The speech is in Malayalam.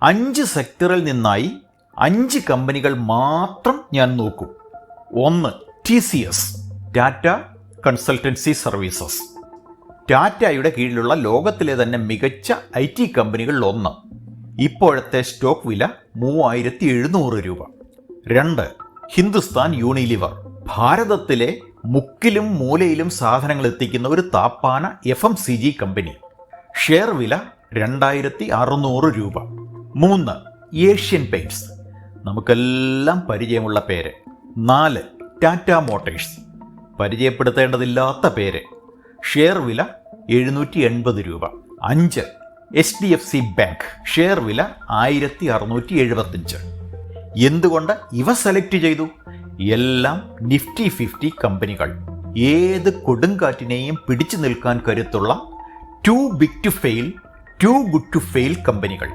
5 സെക്ടറിൽ നിന്നായി 5 കമ്പനികൾ മാത്രം ഞാൻ നോക്കും. 1. TCS, Tata consultancy services. ടാറ്റയുടെ കീഴിലുള്ള ലോകത്തിലെ തന്നെ മികച്ച IT കമ്പനികളിൽ ഒന്ന്. ഇപ്പോഴത്തെ സ്റ്റോക്ക് വില 3700 രൂപ. 2. ഹിന്ദുസ്ഥാൻ യൂണിലിവർ. ഭാരതത്തിലെ മുക്കിലും മൂലയിലും സാധനങ്ങൾ എത്തിക്കുന്ന ഒരു താപ്പാന FMCG കമ്പനി. ഷെയർ വില 2600 രൂപ. 3. Asian paints. നമുക്കെല്ലാം പരിചയമുള്ള പേര്. 4. ടാറ്റ മോട്ടേഴ്സ്. പരിചയപ്പെടുത്തേണ്ടതില്ലാത്ത പേര്. ഷെയർ വില 780 രൂപ. 5. HDFC bank. ഷെയർ വില 1675. എന്തുകൊണ്ട് ഇവ സെലക്ട് ചെയ്തു? എല്ലാം നിഫ്റ്റി 50 കമ്പനികൾ. ഏത് കൊടുങ്കാറ്റിനെയും പിടിച്ചു നിൽക്കാൻ കരുത്തുള്ള too big to fail, too good to fail കമ്പനികൾ.